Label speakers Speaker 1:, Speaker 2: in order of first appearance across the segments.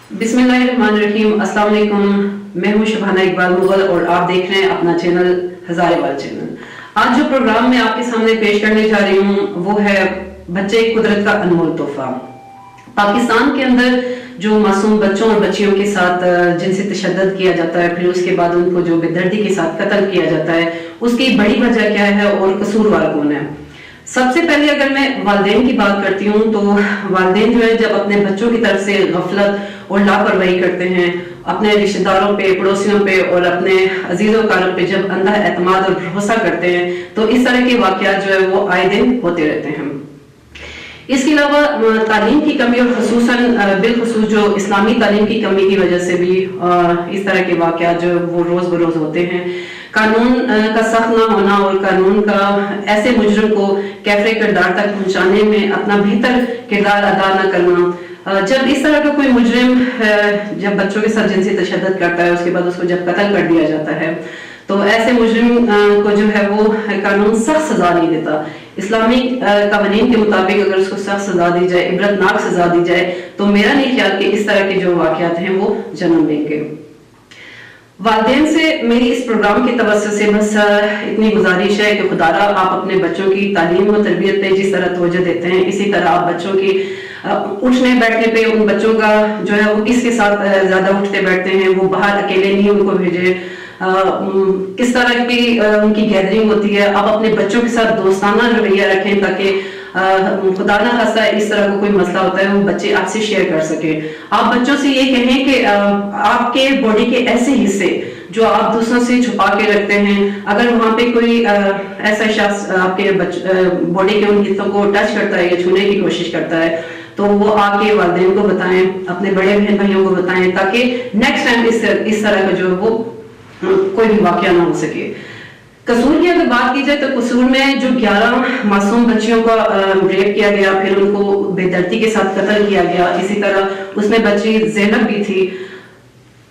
Speaker 1: बिस्मिल्लाहिर्रहमानिर्रहीम, अस्सलाम वालेकुम। मैं हूं शबाना इकबाल मुगल और आप देख रहे हैं अपना चैनल हजारेवाल चैनल। आज जो प्रोग्राम मैं आपके सामने पेश करने जा रही हूं वो है बच्चे कुदरत का अनमोल तोहफा। पाकिस्तान के अंदर जो मासूम बच्चों और बच्चियों के साथ जिनसे तशद्दुद किया जाता है, फिर उसके बाद उनको जो बेदर्दी के साथ कत्ल किया जाता है, उसकी बड़ी वजह क्या है और कसूरवार कौन है। सबसे पहले अगर मैं वालिदैन की बात करती हूँ तो वालिदैन जो है जब अपने बच्चों की तरफ से गफलत और लापरवाही करते हैं, अपने रिश्तेदारों पे, पड़ोसियों पे और अपने अजीजों कारब पे जब अंधा एतमाद और भरोसा करते हैं तो इस तरह के वाकयात जो है वो आए दिन होते रहते हैं। इसके अलावा तालीम की कमी और बिलखुसूस जो इस्लामी तालीम की कमी की वजह से भी इस तरह के वाकयात जो वो रोज बरोज होते हैं। कानून का सख्त ना होना और कानून का ऐसे मुजरिम को कैफरे किरदार तक पहुंचाने में अपना बेहतर किरदार अदा न करना। जब इस तरह का कोई मुजरिम जब बच्चों के साथ जिनसी तशद्दुद करता है, उसके बाद उसको जब कत्ल कर दिया जाता है तो ऐसे मुजरिम को जो है वो कानून सख्त सजा नहीं देता। इस्लामी कानून के मुताबिक अगर उसको सख्त सजा दी जाए, इबरतनाक सजा दी जाए, तो मेरा नहीं ख्याल कि इस तरह के जो वाकयात हैं वो जन्म लेंगे। वालिदैन से मेरी इस प्रोग्राम की तवज्जो से बस इतनी गुजारिश है कि खुदारा आप अपने बच्चों की तालीम और तरबियत पे जिस तरह तवज्जो देते हैं, इसी तरह आप बच्चों की उठने बैठने पे उन बच्चों का जो है वो किसके साथ ज्यादा उठते बैठते हैं, वो बाहर अकेले नहीं उनको भेजे, किस तरह की उनकी गैदरिंग होती है, आप अपने बच्चों के साथ दोस्ताना रवैया रखें ताकि खुदा ना खास्ता इस तरह का कोई मसला होता है वो बच्चे आपसे शेयर कर सके। आप बच्चों से ये कहें कि आपके बॉडी के ऐसे हिस्से जो आप दूसरों से छुपा के रखते हैं, अगर वहां पे कोई ऐसा शख्स आपके बॉडी के उन हिस्सों को टच करता है या छूने की कोशिश करता है तो वो आके वालिदैन को बताएं, अपने बड़े बहन भाइयों को बताएं ताकि नेक्स्ट टाइम इस तरह का जो वो कोई भी वाकया ना हो सके। कसूर की अगर बात की जाए तो कसूर में जो 11 मासूम बच्चियों का रेप किया गया, फिर उनको बेदर्दी के साथ कत्ल किया गया, इसी तरह उसमें बच्ची ज़ैनब भी थी।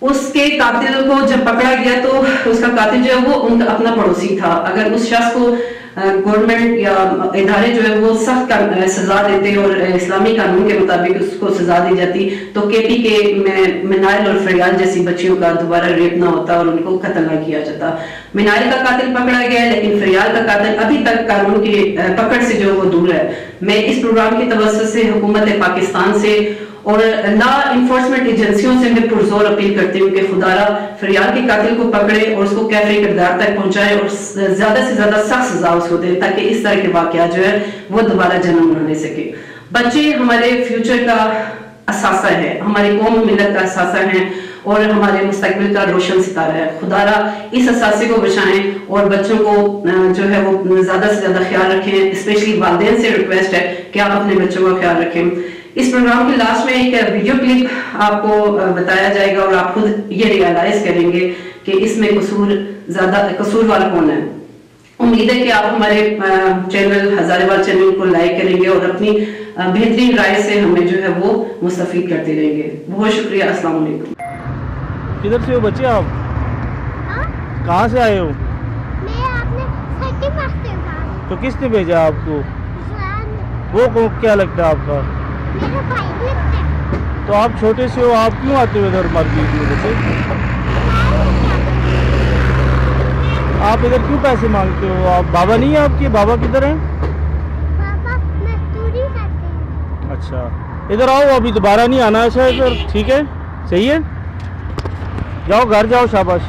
Speaker 1: उसके कातिल को जब पकड़ा गया तो उसका कातिल जो है वो उनका अपना पड़ोसी था। अगर उस शख्स को गवर्नमेंट या इदारे जो है वो सख्त सजा देते और इस्लामी कानून के मुताबिक उसको सजा दी जाती तो केपी के में मिनाइल और फरियाल जैसी बच्चियों का दोबारा रेप ना होता और उनको कत्ल ना किया जाता। मिनाइल का कातिल पकड़ा गया है लेकिन फरियाल का कातिल अभी तक कानून की पकड़ से जो वो दूर है। मैं इस प्रोग्राम की तवज्जो से हुकूमत पाकिस्तान से और लॉ इन्फोर्समेंट एजेंसियों से मैं पुरजोर अपील करती हूँ कि खुदारा फरियाल के कातिल को पकड़े और उसको कैफरे किरदार तक पहुंचाए और ज्यादा से ज्यादा सख्त सजा उसको दे ताकि इस तरह के वाकयात जो है वो दोबारा जन्म न ले सके। बच्चे हमारे फ्यूचर का असासा है, हमारी कौम मिलत का असासा है और हमारे मुस्तकबिल का रोशन सितारा है। खुदारा इस असासे को बचाएं और बच्चों को जो है वो ज्यादा से ज्यादा ख्याल रखें। स्पेशली वालिदैन से रिक्वेस्ट है कि आप अपने बच्चों का ख्याल रखें। इस प्रोग्राम के लास्ट में एक वीडियो क्लिप आपको बताया जाएगा और आप खुद ये रियलाइज करेंगे कि इसमें कसूरवार कौन है। उम्मीद है कि आप हमारे चैनल हजारेवाल चैनल को लाइक करेंगे और अपनी बेहतरीन राय से हमें जो है वो मुस्तफीद करते रहेंगे। बहुत शुक्रिया। अस्सलाम वालेकुम।
Speaker 2: किधर से हो बच्चे आप? कहाँ से आए हो? तो किसने भेजा आपको? वो क्या लगता है आपका?
Speaker 3: मेरा भाई लगता है।
Speaker 2: तो आप छोटे से हो, आप क्यों आते हो इधर मार्केट में? बच्चे आप इधर क्यों पैसे मांगते हो? आप बाबा नहीं है आपके? बाबा किधर हैं?
Speaker 3: पापा मजदूरी करते हैं।
Speaker 2: अच्छा, इधर आओ, अभी दोबारा नहीं आना है सर। ठीक है, सही है, जाओ घर जाओ, शाबाश।